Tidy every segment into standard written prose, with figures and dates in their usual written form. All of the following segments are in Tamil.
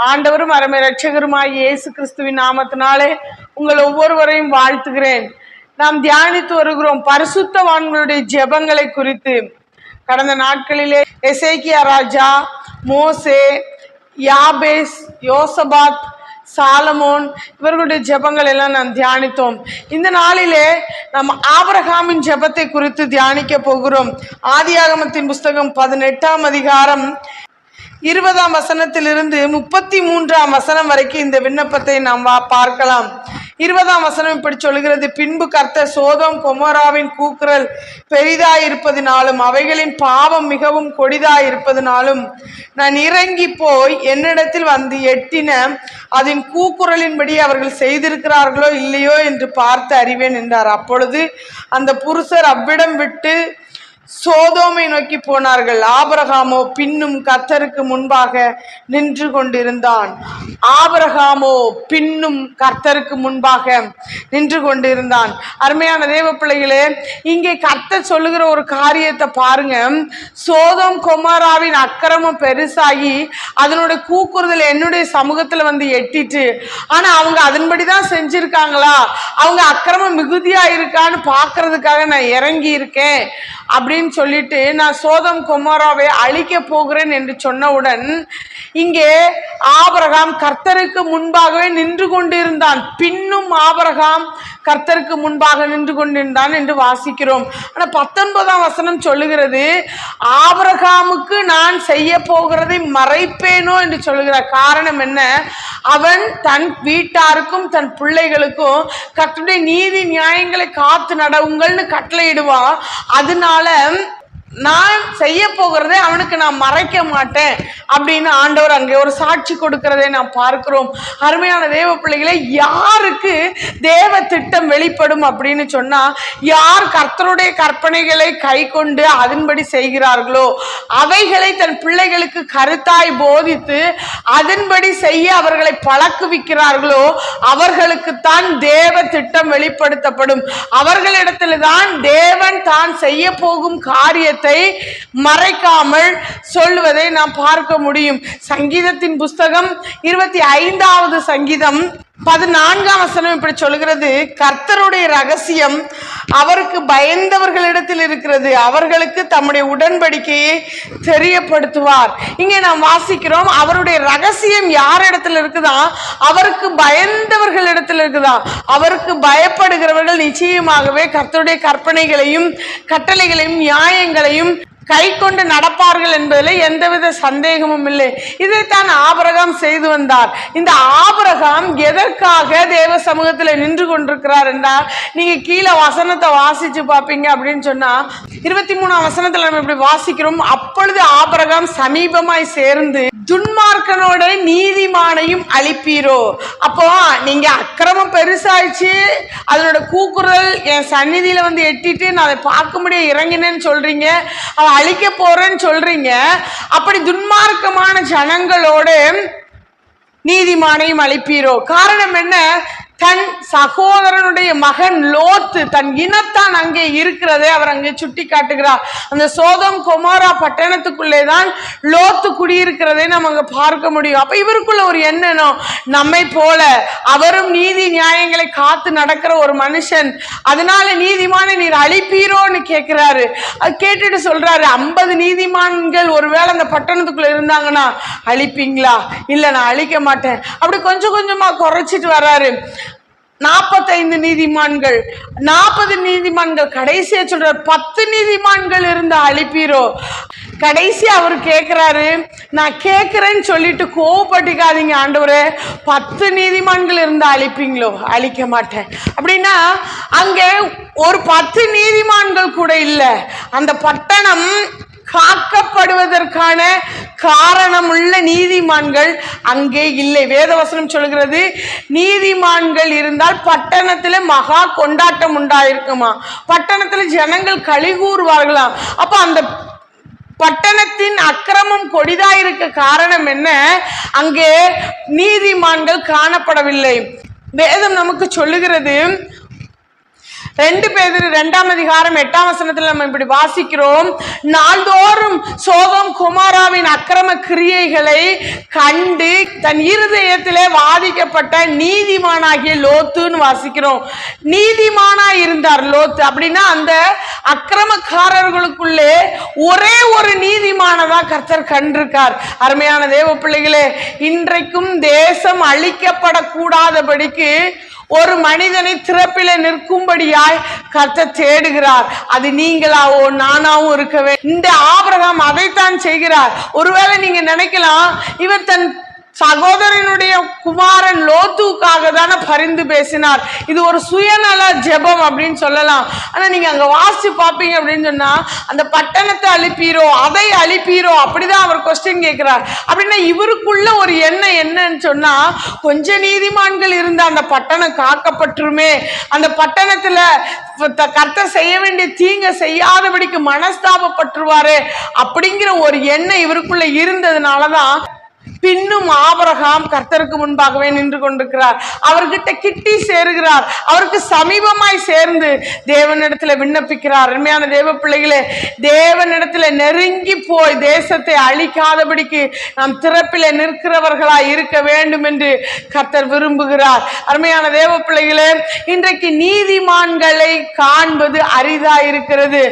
ஆண்டவரும் அருமை இரட்சகருமாய் இயேசு கிறிஸ்துவின் நாமத்தினாலே உங்கள் ஒவ்வொருவரையும் வாழ்த்துகிறேன். நாம் தியானித்து வருகிறோம் பரிசுத்தவான்களுடைய ஜெபங்களை குறித்து. கடந்த நாட்களிலே எசேக்கியா ராஜா, மோசே, யாபேஸ், யோசபாத், சாலமோன் இவர்களுடைய ஜெபங்கள் எல்லாம் நாம் தியானித்தோம். இந்த நாளிலே நாம் ஆபிரகாமின் ஜெபத்தை குறித்து தியானிக்க போகிறோம். ஆதியாகமத்தின் புஸ்தகம் 18ஆம் அதிகாரம் 20ஆம் வசனத்திலிருந்து 33ஆம் வசனம் வரைக்கும் இந்த விண்ணப்பத்தை நாம் பார்க்கலாம். 20ஆம் வசனம் இப்படி சொல்கிறது: பின்பு கர்த்தர் சோதோம் கொமோராவின் கூக்குரல் பெரிதாயிருப்பதினாலும் அவைகளின் பாவம் மிகவும் கொடிதாயிருப்பதினாலும் நான் இறங்கி போய் என்னிடத்தில் வந்து எட்டின அதன் கூக்குரலின்படி அவர்கள் செய்திருக்கிறார்களோ இல்லையோ என்று பார்த்து அறிவேன் என்றார். அப்பொழுது அந்த புருஷர் அவ்விடம் விட்டு சோதோமை நோக்கி போனார்கள். ஆபிரகாமோ பின்னும் கர்த்தருக்கு முன்பாக நின்று கொண்டிருந்தான். ஆபிரகாமோ பின்னும் கர்த்தருக்கு முன்பாக நின்று கொண்டிருந்தான். அருமையான தேவ பிள்ளைகளே, இங்கே கர்த்தர் சொல்லுகிற ஒரு காரியத்தை பாருங்க. சோதோம் கொமோராவின் அக்கிரமம் பெருசாகி அதனுடைய கூக்குறுதல் என்னுடைய சமூகத்துல வந்து எட்டிட்டு, ஆனா அவங்க அதன்படிதான் செஞ்சிருக்காங்களா, அவங்க அக்கிரமம் மிகுதியா இருக்கான்னு பாக்குறதுக்காக நான் இறங்கி இருக்கேன் அப்படின்னு சொல்லிட்டு நான் சோதம் கொமோராவை அழிக்க போகிறேன் என்று சொன்னவுடன் இங்கே ஆபிரகாம் கர்த்தருக்கு முன்பாகவே நின்று கொண்டிருந்தான். பின்னும் ஆபிரகாம் கர்த்தருக்கு முன்பாக நின்று கொண்டிருந்தான் என்று வாசிக்கிறோம். ஆனா 19ஆம் வசனம் சொல்லுகிறது, ஆபிரகாமுக்கு நான் செய்ய போகிறதை மறைப்பேனோ என்று சொல்லுகிறார். காரணம் என்ன? அவன் தன் வீட்டாருக்கும் தன் பிள்ளைகளுக்கும் கர்த்தருடைய நீதி நியாயங்களை காத்து நடவுங்கள்னு கட்டளையிடுவான். அதனால நான் செய்ய போகிறதை அவனுக்கு நான் மறைக்க மாட்டேன் அப்படின்னு ஆண்டவர் அங்கே ஒரு சாட்சி கொடுக்கிறதை நாம் பார்க்கிறோம். அருமையான தேவ பிள்ளைகளை, யாருக்கு தேவ திட்டம் வெளிப்படும் அப்படின்னு சொன்னா, யார் கர்த்தருடைய கற்பனைகளை கை கொண்டு அதன்படி செய்கிறார்களோ, அவைகளை தன் பிள்ளைகளுக்கு கருத்தாய் போதித்து அதன்படி செய்ய அவர்களை பழக்குவிக்கிறார்களோ, அவர்களுக்குத்தான் தேவ திட்டம் வெளிப்படுத்தப்படும். அவர்களிடத்தில் தான் தேவன் தான் செய்ய போகும் காரியத்தை மறைக்காமல் சொல்லுவதை நாம் பார்க்க முடியும். சங்கீதத்தின் புஸ்தகம் 25வது சங்கீதம் 14ஆம் வசனம் இப்படி சொல்கிறது: கர்த்தருடைய ரகசியம் அவருக்கு பயந்தவர்களிடத்தில் இருக்கிறது, அவர்களுக்கு தம்முடைய உடன்படிக்கையை தெரியப்படுத்துவார். இங்கே நாம் வாசிக்கிறோம், அவருடைய ரகசியம் யார் இடத்துல இருக்குதா? அவருக்கு பயந்தவர்களிடத்தில் இருக்குதா? அவருக்கு பயப்படுகிறவர்கள் நிச்சயமாகவே கர்த்தருடைய கற்பனைகளையும் கட்டளைகளையும் நியாயங்களையும் கை கொண்டு நடப்பார்கள் என்பதில் எந்தவித சந்தேகமும் இல்லை. இதைத்தான் ஆபிரகாம் செய்து வந்தார். இந்த ஆபிரகாம் எதற்காக தேவ சமூகத்தில் நின்று கொண்டிருக்கிறார் என்றால், நீங்க கீழே வசனத்தை வாசிச்சு பார்ப்பீங்க அப்படின்னு சொன்னா 23ஆம் வசனத்துல நம்ம இப்படி வாசிக்கிறோம்: அப்பொழுது ஆபிரகாம் சமீபமாய் சேர்ந்து துன்மார்க்கனோட நீதிமானையும் அழிப்பீரோ. அப்போ நீங்க அக்கிரமம் பெருசாயிடுச்சு, அதனோட கூக்குரல் என் சந்நிதியில வந்து எட்டிட்டு நான் அதை பார்க்க முடிய இறங்கினேன்னு சொல்றீங்க, அவன் அழிக்க போறேன்னு சொல்றீங்க. அப்படி துன்மார்க்கமான ஜனங்களோடு நீதிமானையும் அழிப்பீரோ. காரணம் என்ன? தன் சகோதரனுடைய மகன் லோத்து தன் இனத்தான் அங்கே இருக்கிறதை அவர் அங்கே சுட்டி காட்டுகிறார். அந்த சோதம் கொமோரா பட்டணத்துக்குள்ளே தான் லோத்து குடியிருக்கிறதை நம்ம அங்க பார்க்க முடியும். அப்ப இவருக்குள்ள ஒரு எண்ணம், நம்மை போல அவரும் நீதி நியாயங்களை காத்து நடக்கிற ஒரு மனுஷன், அதனால நீதிமான நீர் அழிப்பீரோன்னு கேட்கிறாரு. அது கேட்டுட்டு சொல்றாரு, 50 நீதிமான்கள் ஒருவேளை அந்த பட்டணத்துக்குள்ள இருந்தாங்கன்னா அழிப்பீங்களா? இல்ல, நான் அழிக்க மாட்டேன். அப்படி கொஞ்சம் கொஞ்சமா குறைச்சிட்டு வர்றாரு. 45 நீதிமான்கள், 40 நீதிமான்கள், கடைசியா சொல்றாரு 10 நீதிமான்கள் இருந்த அழிப்பீரோ. கடைசி அவர் கேட்கிறாரு, நான் கேட்கிறேன்னு சொல்லிட்டு கோவப்பட்டுக்காதீங்க ஆண்டவரே, 10 நீதிமான்கள் இருந்தா அழிப்பீங்களோ? அழிக்க மாட்டேன். அப்படின்னா அங்கே ஒரு 10 நீதிமான்கள் கூட இல்லை. அந்த பட்டணம் காக்கப்படுவதற்கான காரணமுள்ள நீதிமான்கள் அங்கே இல்லை. வேதவசனம் சொல்கிறது, நீதிமான்கள் இருந்தால் பட்டணத்துல மகா கொண்டாட்டம் உண்டாயிருக்குமா, பட்டணத்துல ஜனங்கள் களி கூறுவார்களாம். அப்ப அந்த பட்டணத்தின் அக்கிரமம் கொடிதாயிருக்க காரணம் என்ன? அங்கே நீதிமான்கள் காணப்படவில்லை. வேதம் நமக்கு சொல்லுகிறது, 2 பேதுரு 2ஆம் அதிகாரம் 8ஆம் வசனத்துல நம்ம இப்படி வாசிக்கிறோம், நாள்தோறும் சோதோம் குமாராவின் அக்கிரம கிரியைகளை கண்டு தன் இருதயத்திலே வாதிக்கப்பட்ட நீதிமானாகிய லோத்துன்னு வாசிக்கிறோம். நீதிமானா இருந்தார் லோத்து. அப்படின்னா அந்த அக்கிரமக்காரர்களுக்குள்ளே ஒரே ஒரு நீதிமானதான் கர்த்தர் கண்டிருக்கார். அருமையான தேவ பிள்ளைகளே, இன்றைக்கும் தேசம் அழிக்கப்படக்கூடாதபடிக்கு ஒரு மனிதனை திறப்பில நிற்கும்படியாய் கர்த்தர் தேடுகிறார். அது நீங்களாவோ நானாவும் இருக்கவே. இந்த ஆபிரகாம் அதைத்தான் செய்கிறார். ஒருவேளை நீங்க நினைக்கலாம், இவர் தன் சகோதரனுடைய குமாரன் லோத்துக்காக தானே பரிந்து பேசினார், இது ஒரு சுயநல ஜெபம் அப்படின்னு சொல்லலாம். ஆனா நீங்க அங்க வாசி பார்ப்பீங்க அப்படின்னு சொன்னா, அந்த பட்டணத்தை அழிப்பீரோ அதை அழிப்பீரோ அப்படிதான் அவர் கொஸ்டின் கேட்கிறார். அப்படின்னா இவருக்குள்ள ஒரு எண்ணம் என்னன்னு சொன்னா, கொஞ்ச நீதிமான்கள் இருந்த அந்த பட்டணம் காக்கப்பட்டுருமே, அந்த பட்டணத்துல கர்த்தர் செய்ய வேண்டிய தீங்க செய்யாதபடிக்கு மனஸ்தாபப்பட்டுருவாரு அப்படிங்கிற ஒரு எண்ணம் இவருக்குள்ள இருந்ததுனாலதான் பின்னும் ஆபிரகாம் கர்த்தருக்கு முன்பாகவே நின்று கொண்டிருக்கிறார். அவர்கிட்ட கிட்டி சேருகிறார், அவருக்கு சமீபமாய் சேர்ந்து தேவனிடத்துல விண்ணப்பிக்கிறார். அருமையான தேவ பிள்ளைகளே, தேவனிடத்துல நெருங்கி போய் தேசத்தை அழிக்காதபடிக்கு நாம் திறப்பில நிற்கிறவர்களாய் இருக்க வேண்டும் என்று கர்த்தர் விரும்புகிறார். அருமையான தேவ பிள்ளைகளே, இன்றைக்கு நீதிமான்களை காண்பது அரிதா இருக்கிறது.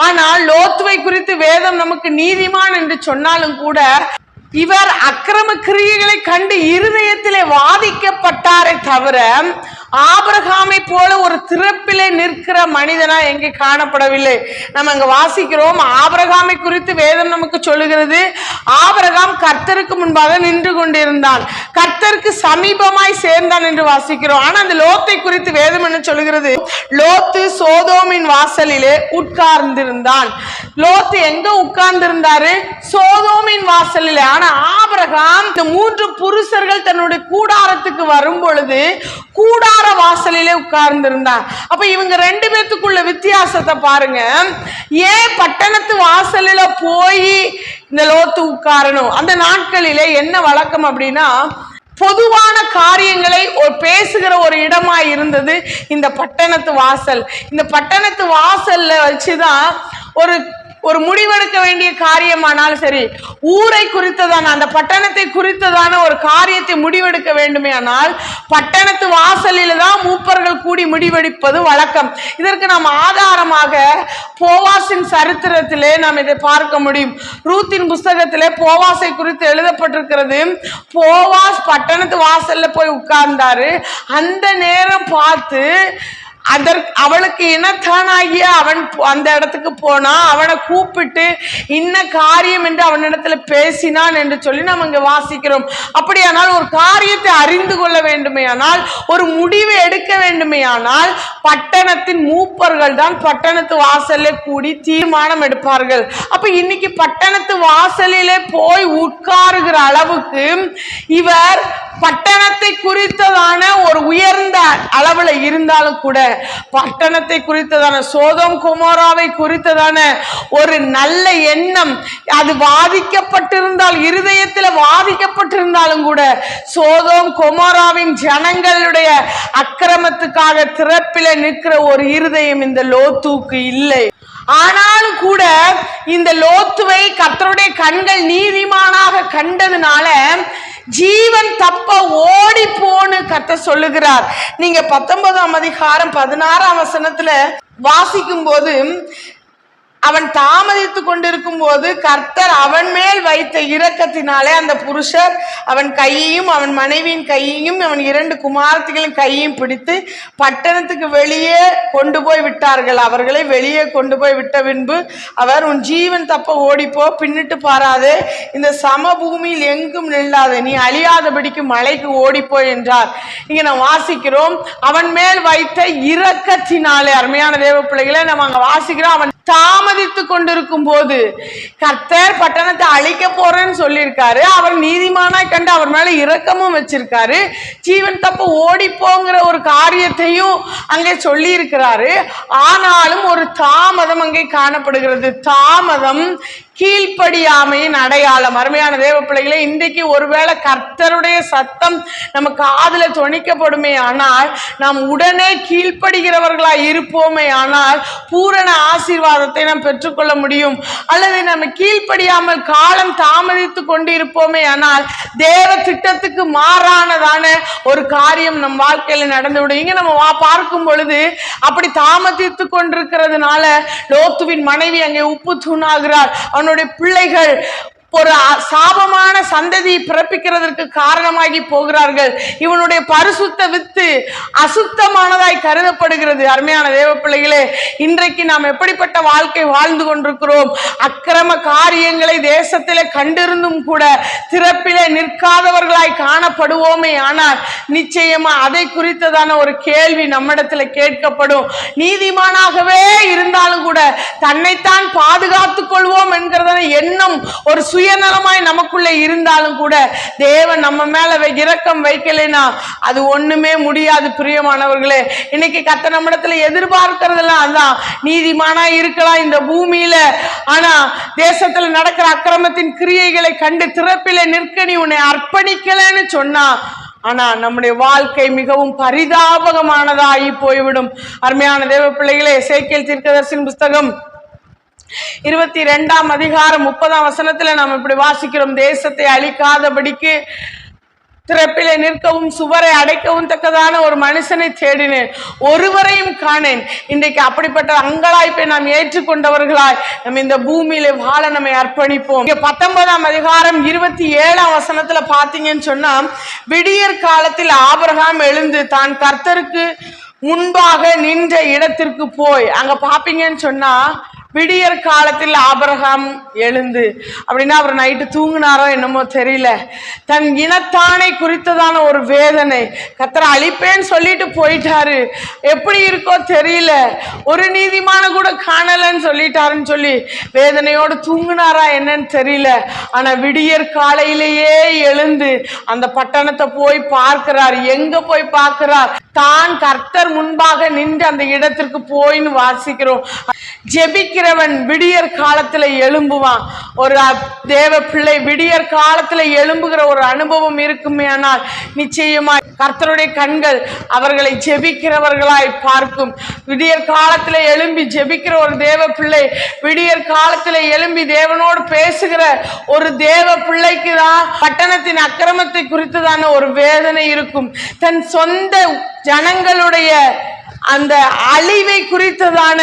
ஆனால் லோத்துவை குறித்து வேதம் நமக்கு நீதிமான் என்று சொன்னாலும் கூட இவர் அக்கிரம கிரியைகளை கண்டு இருதயத்திலே வாதிக்கப்பட்டாரே தவிர ஆபிரகாமை போல ஒரு திறப்பிலே நிற்கிற மனிதனா எங்கே காணப்படவில்லை. நம்ம அங்க வாசிக்கிறோம், ஆபிரகாமை குறித்து வேதம் நமக்கு சொல்லுகிறது, ஆபிரகாம் கர்த்தருக்கு முன்பாக நின்று கொண்டிருந்தான், கர்த்தருக்கு சமீபமாய் சேர்ந்தான் என்று வாசிக்கிறோம். ஆனா அந்த லோத்தை குறித்து வேதம் என்ன சொல்லுகிறது, லோத்து சோதோமின் வாசலிலே உட்கார்ந்திருந்தான். லோத்து எங்க உட்கார்ந்திருந்தாரு? சோதோமின் வாசலிலே. ஆனா ஆபிரகாம் இந்த 3 புருஷர்கள் தன்னுடைய கூடாரத்துக்கு வரும் பொழுது கூடார வாசலிலே உட்கார்ந்திருந்தான். அப்ப இவங்க 2 பேத்துக்குள்ள வித்தியாசத்தை பாருங்க. ஏன் பட்டணத்து வாசலில போய் இந்த லோத்து உட்காரணும்? அந்த நாட்களிலே என்ன வழக்கம் அப்படின்னா, பொதுவான காரியங்களை பேசுகிற ஒரு இடமா இருந்தது இந்த பட்டணத்து வாசல். இந்த பட்டணத்து வாசல்ல வச்சுதான் ஒரு முடிவெடுக்க வேண்டிய காரியமானாலும் சரி, ஊரை குறித்ததான அந்த பட்டணத்தை குறித்ததான ஒரு காரியத்தை முடிவெடுக்க வேண்டுமே ஆனால் பட்டணத்து வாசலில் தான் மூப்பர்கள் கூடி முடிவெடுப்பது வழக்கம். இதற்கு நாம் ஆதாரமாக போவாசின் சரித்திரத்திலே நாம் இதை பார்க்க முடியும். ரூத்தின் புஸ்தகத்திலே போவாசை குறித்து எழுதப்பட்டிருக்கிறது. போவாஸ் பட்டணத்து வாசல்ல போய் உட்கார்ந்தாரு. அந்த நேரம் பார்த்து அவளுக்கு இனத்தானாகிய அவன் அந்த இடத்துக்கு போனா, அவனை கூப்பிட்டு இன்ன காரியம் என்று அவனிடத்துல பேசினான் என்று சொல்லி நம்ம இங்க வாசிக்கிறோம். அப்படியானால் ஒரு காரியத்தை அறிந்து கொள்ள வேண்டுமே ஆனால், ஒரு முடிவை எடுக்க வேண்டுமே ஆனால், பட்டணத்தின் மூப்பர்கள் தான் பட்டணத்து வாசல்ல கூடி தீர்மானம் எடுப்பார்கள். அப்ப இன்னைக்கு பட்டணத்து வாசலிலே போய் உட்காருகிற அளவுக்கு இவர் பட்டணத்தை குறித்ததான ஒரு உயர்ந்த அளவுல இருந்தாலும் கூட, பட்டணத்தை குறித்ததான சோதோம் குமாராவை குறித்ததான ஒரு நல்ல எண்ணம் அது வாதிக்கப்பட்டிருந்தால், இருதயத்தில் வாதிக்கப்பட்டிருந்தாலும் கூட, சோதோம் குமாராவின் ஜனங்களுடைய அக்கிரமத்துக்காக திறப்பில நிற்கிற ஒரு இருதயம் இந்த லோத்துக்கு இல்லை. ஆனாலும் கூட இந்த லோத்துவை கர்த்தருடைய கண்கள் நீதிமானாக கண்டதுனால ஜீவன் தப்ப ஓடி போன்னு கர்த்தர் சொல்லுகிறார். நீங்க 19ஆம் அதிகாரம் 16ஆம் வசனத்துல வாசிக்கும் போது, அவன் தாமதித்து கொண்டிருக்கும் போது கர்த்தர் அவன் மேல் வைத்த இரக்கத்தினாலே அந்த புருஷர் அவன் கையையும் அவன் மனைவியின் கையையும் அவன் 2 குமாரத்திகளின் கையையும் பிடித்து பட்டணத்துக்கு வெளியே கொண்டு போய் விட்டார்கள். அவர்களை வெளியே கொண்டு போய் விட்ட பின்பு அவர், உன் ஜீவன் தப்ப ஓடிப்போ, பின்னிட்டு பாராதே, இந்த சமபூமியில் எங்கும் நில்லாதே, நீ அழியாதபடிக்கு மலைக்கு ஓடிப்போ என்றார். இங்க நாம் வாசிக்கிறோம், அவன் மேல் வைத்த இரக்கத்தினாலே. அருமையான தேவ பிள்ளைகளை நம்ம அங்க வாசிக்கிறோம், அவன் தாமதித்து கொண்டிருக்கும் போது கர்த்தர் பட்டணத்தை அழிக்க போறேன்னு சொல்லியிருக்காரு. அவர் நீதிமானாய் கண்டு அவர் மேல இரக்கமும் வச்சிருக்காரு. ஜீவன் தப்ப ஓடி போங்கிற ஒரு காரியத்தையும் அங்கே சொல்லி இருக்கிறாரு. ஆனாலும் ஒரு தாமதம் அங்கே காணப்படுகிறது. தாமதம் கீழ்ப்படியாமையின் அடையாளம். அருமையான தேவ பிள்ளைகளே, இன்றைக்கு ஒருவேளை கர்த்தருடைய சத்தம் நம்ம காதுல தொனிக்கப்படுமே ஆனால், நாம் உடனே கீழ்ப்படுகிறவர்களாய் இருப்போமே ஆனால் பூரண ஆசீர்வாதத்தை நாம் பெற்றுக்கொள்ள முடியும். அல்லது நம்ம கீழ்ப்படியாமல் காலம் தாமதித்து கொண்டு இருப்போமே ஆனால் தேவ திட்டத்துக்கு மாறானதான ஒரு காரியம் நம் வாழ்க்கையில நடந்துவிடும். இங்க நம்ம பார்க்கும் பொழுது அப்படி தாமதித்து கொண்டிருக்கிறதுனால லோத்துவின் மனைவி அங்கே உப்பு தூணாகிறார். அவனுடைய பிள்ளைகள் ஒரு சாபமான சந்ததியை பிறப்பிக்கிறதற்கு காரணமாகி போகிறார்கள். இவனுடைய பரிசுத்த வித்து அசுத்தமானதாய் கருதப்படுகிறது. அருமையான தேவ பிள்ளைகளே, இன்றைக்கு நாம் எப்படிப்பட்ட வாழ்க்கை வாழ்ந்து கொண்டிருக்கிறோம்? அக்கிரம காரியங்களை தேசத்திலே கண்டிருந்தும் கூட திறப்பிலே நிற்காதவர்களாய் காணப்படுவோமே ஆனால் நிச்சயமா அதை குறித்ததான ஒரு கேள்வி நம்மிடத்துல கேட்கப்படும். நீதிமானாகவே இருந்தாலும் கூட தன்னைத்தான் பாதுகாத்துக் கொள்வோம் என்கிறதான எண்ணம் ஒரு சுயநலமாய் நமக்குள்ள இருந்தாலும் கூட தேவன் நம்ம மேல இரக்கம் வைக்கலைன்னா அது ஒண்ணுமே முடியாது. பிரியமானவர்களே, இன்னைக்கு கர்த்தர் நம்மிடத்துல எதிர்பார்க்கிறதெல்லாம் அதான். நீதிமானா இருக்கலாம் இந்த பூமியில, ஆனா தேசத்துல நடக்கிற அக்கிரமத்தின் கிரியைகளை கண்டு திறப்பில நிற்க நீ உன்னை அர்ப்பணிக்கலன்னு சொன்னா, ஆனா நம்முடைய வாழ்க்கை மிகவும் பரிதாபகமானதாகி போய்விடும். அருமையான தேவ பிள்ளைகளே, எசேக்கியேல் தீர்க்கதரிசியின் புஸ்தகம் 22ஆம் அதிகாரம் 30ஆம் வசனத்துல நாம் இப்படி வாசிக்கிறோம். தேசத்தை அழிக்காதபடிக்கு திறப்பிலே நிற்கவும் சுவரை அடைக்கவும் தக்கதான ஒரு மனுஷனை தேடினேன், ஒருவரையும் காணேன். இன்றைக்கு அப்படிப்பட்ட அங்கலாய்ப்பை நாம் ஏற்றுக்கொண்டவர்களாய் நம்ம இந்த பூமியில வாழ நம்மை அர்ப்பணிப்போம். 19ஆம் அதிகாரம் 27ஆம் வசனத்துல பாத்தீங்கன்னு சொன்னா, விடியற் காலத்தில் ஆபிரகாம் எழுந்து தான் கர்த்தருக்கு முன்பாக நின்ற இடத்திற்கு போய், அங்க பாப்பீங்கன்னு சொன்னா விடியற் காலத்தில் ஆபிரகாம் எழுந்து, அப்படின்னா அவர் நைட்டு தூங்கினாரோ என்னமோ தெரியல, தன் இனத்தானை குறித்ததான ஒரு வேதனை, கர்த்தரை அழிப்பேன்னு சொல்லிட்டு போயிட்டாரு, எப்படி இருக்கோ தெரியல, ஒரு நீதிமான கூட காணலன்னு சொல்லிட்டாருன்னு சொல்லி வேதனையோடு தூங்கினாரா என்னன்னு தெரியல. ஆனா விடியற் காலையிலேயே எழுந்து அந்த பட்டணத்தை போய் பார்க்கிறார். எங்க போய் பார்க்கிறார்? தான் கர்த்தர் முன்பாக நின்று அந்த இடத்திற்கு போயின்னு வாசிக்கிறோம். ஜெபிக்கிறவன் விடியற் காலத்துல எழும்புவான். ஒரு தேவ பிள்ளை விடியற் காலத்துல எழும்புகிற ஒரு அனுபவம் இருக்குமே ஆனால் நிச்சயமா கர்த்தருடைய கண்கள் அவர்களை ஜெபிக்கிறவர்களாய் பார்க்கும். விடியற் காலத்துல எழும்பி ஜெபிக்கிற ஒரு தேவ பிள்ளை, விடியற் காலத்துல எழும்பி தேவனோடு பேசுகிற ஒரு தேவ பிள்ளைக்கு தான் பட்டணத்தின் அக்கிரமத்தை குறித்ததான ஒரு வேதனை இருக்கும். தன் சொந்த ஜனங்களுடைய அந்த அழிவை குறித்ததான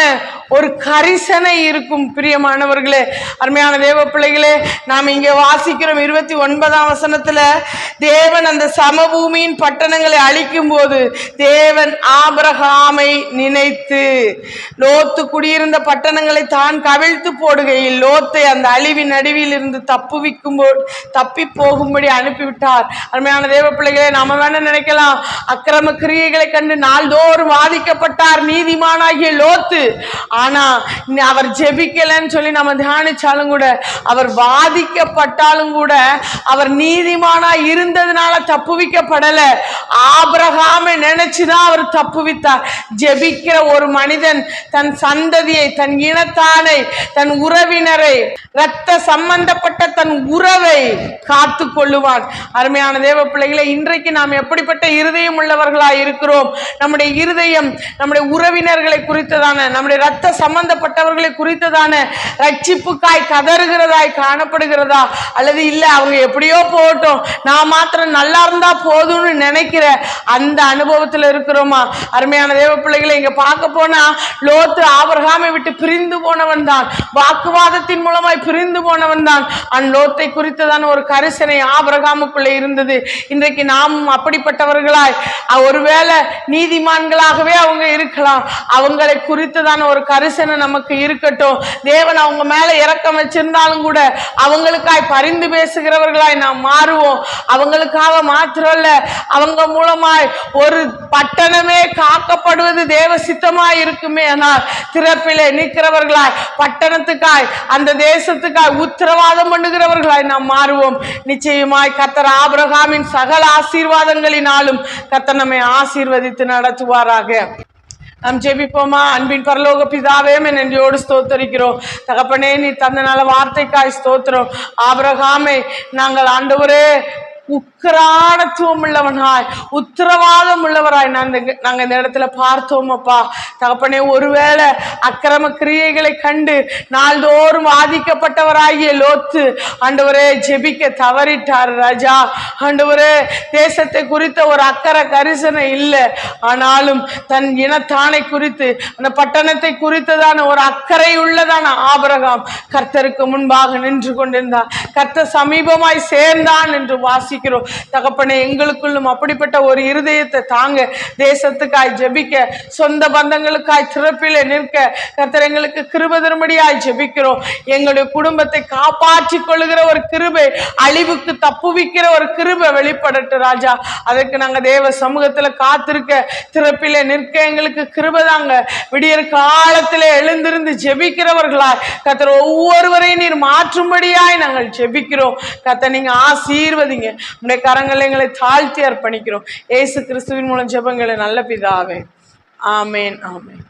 ஒரு கரிசனை இருக்கும். பிரியமானவர்களே, அருமையான தேவ பிள்ளைகளே, நாம் இங்கே வாசிக்கிறோம் 29ஆம் வசனத்துல, தேவன் அந்த சமபூமியின் பட்டணங்களை அழிக்கும் போது தேவன் ஆபிரகாமை நினைத்து லோத்து குடியிருந்த பட்டணங்களை தான் கவிழ்த்து போடுகையில் லோத்தை அந்த அழிவின் நடுவில் இருந்து தப்பி போகும்படி அனுப்பிவிட்டார். அருமையான தேவ பிள்ளைகளே, நாம வேணா நினைக்கலாம், அக்கிரம கிரியைகளை கண்டு நாள்தோறும் வாதிக்கப்பட்டார் நீதிமானாகிய லோத்து, ஆனா அவர் ஜெபிக்கலன்னு சொல்லி நம்ம தியானிச்சாலும் கூட, அவர் வாதிக்கப்பட்டாலும் கூட அவர் நீதிமானா இருந்ததுனால தப்புவிக்கப்படல, ஆபிரகாமை நினைச்சுதான் அவர் தப்புவித்தார். ஜெபிக்கிற ஒரு மனிதன் தன் சந்ததியை, தன் இனத்தானை, தன் உறவினரை, இரத்த சம்பந்தப்பட்ட தன் உறவை காத்து கொள்ளுவான். அருமையான தேவ பிள்ளைகளை, இன்றைக்கு நாம் எப்படிப்பட்ட இருதயம் உள்ளவர்களாய் இருக்கிறோம்? நம்முடைய இருதயம் நம்முடைய உறவினர்களை குறித்ததான, நம்முடைய இரத்த சம்பந்தப்பட்டவர்களை குறித்ததான ரட்சிப்புக்காய் கதறுகிறதாய் காணப்படுகிறதா? அல்லது இல்ல அவங்க எப்படியோ போகட்டும், நான் மாத்திரம் நல்லா இருந்தா போதும்னு நினைக்கிற அந்த அனுபவத்தில் இருக்கிறோமா? அருமையான தேவ பிள்ளைகளை, இங்க பார்க்க போனா லோத்து ஆபிரகாமை விட்டு பிரிந்து போனவன் தான், வாக்குவாதத்தின் மூலமாய் பிரிந்து போனவன் தான். லோத்தை குறித்ததான ஒரு கரிசனை ஆபிரகாமுக்குள்ளே இருந்தது. இன்றைக்கு நாம் அப்படிப்பட்டவர்களாய், ஒருவேளை நீதிமான்களாகவே அவங்க இருக்கலாம், அவங்களை குறித்ததான ஒரு கரிசனை நமக்கு இருக்கட்டும். தேவன் அவங்க மேல இரக்கம் வச்சிருந்தாலும் கூட அவங்களுக்காய் பரிந்து பேசுகிறவர்களாய் நாம் மாறுவோம். அவங்களுக்காக மாத்திரம் இல்ல, அவங்க மூலமாய் ஒரு பட்டணமே காக்கப்படுவது தேவ சித்தமாய் இருக்குமே. ஆனால் திறப்பிலே நிற்கிறவர்களாய், பட்டணத்துக்காய், அந்த தேசத்துக்காய் உத்தரவாதம் பண்ணுகிறவர்களாய் நாம் மாறுவோம். நிச்சயமாய் கர்த்தர் ஆபிரகாமின் சகல ஆசீர்வாதங்களினாலும் கர்த்தர் நம்மை ஆசீர்வதித்து நடத்துவாராக. நாம் ஜெபிப்போமா? அன்பின் பரலோக பிதாவே, நன்றியோடு ஸ்தோத்தரிக்கிறோம். தகப்பனே, நீ தந்த நல்ல வார்த்தைக்காய் ஸ்தோத்திரம். ஆபிரகாமை நாங்கள் ஆண்டவரே உக்கிரானத்துவம் உள்ளவனாய், உத்தரவாதம் உள்ளவராய் நாங்க இந்த இடத்துல பார்த்தோம் அப்பா. தகப்பனே, ஒருவேளை அக்கிரம கிரியைகளை கண்டு நாள்தோறும் ஆதிக்கப்பட்டவராகிய லோத்து ஆண்டவரே ஜெபிக்க தவறிட்டார் ராஜா. ஆண்டவரே, தேசத்தை குறித்த ஒரு அக்கறை கரிசனை இல்லை, ஆனாலும் தன் இனத்தானை குறித்து, அந்த பட்டணத்தை குறித்ததான ஒரு அக்கறை உள்ளதான ஆபிரகாம் கர்த்தருக்கு முன்பாக நின்று கொண்டிருந்தார். கர்த்தர் சமீபமாய் சேர்ந்தான் என்று வாசிக்கிறோம். தகப்பனே, எங்களுக்குள்ளும் அப்படிப்பட்ட ஒரு இருதயத்தை தாங்க. தேசத்துக்காய் ஜெபிக்க, சொந்த பந்தங்களுக்காய் திறப்பிலே நிற்க கர்த்தர் எங்களுக்கு கிருபை தரும்படியாய் ஜெபிக்கிறோம். எங்களுடைய குடும்பத்தை காப்பாற்றிக் கொள்ளுகிற ஒரு கிருபை, அழிவுக்கு தப்புவிக்கிற ஒரு கிருபை வெளிப்படட்டும் ராஜா. அதற்கு நாங்க தேவ சமூகத்துல காத்திருக்க, திறப்பிலே நிற்க எங்களுக்கு கிருபை தாங்க. விடியற் காலத்திலே எழுந்திருந்து ஜெபிக்கிறவர்களாய் கர்த்தர் ஒவ்வொருவரையும் நீர் மாற்றும்படியாய் நாங்கள் ஜெபிக்கிறோம். கர்த்தர் நீங்க ஆசீர்வதிங்க. உடைய கரங்களை எங்களை தாழ்த்தி அர்ப்பணிக்கிறோம். இயேசு கிறிஸ்துவின் மூலம் ஜெபங்களை நல்ல பிதாவே. ஆமேன், ஆமேன்.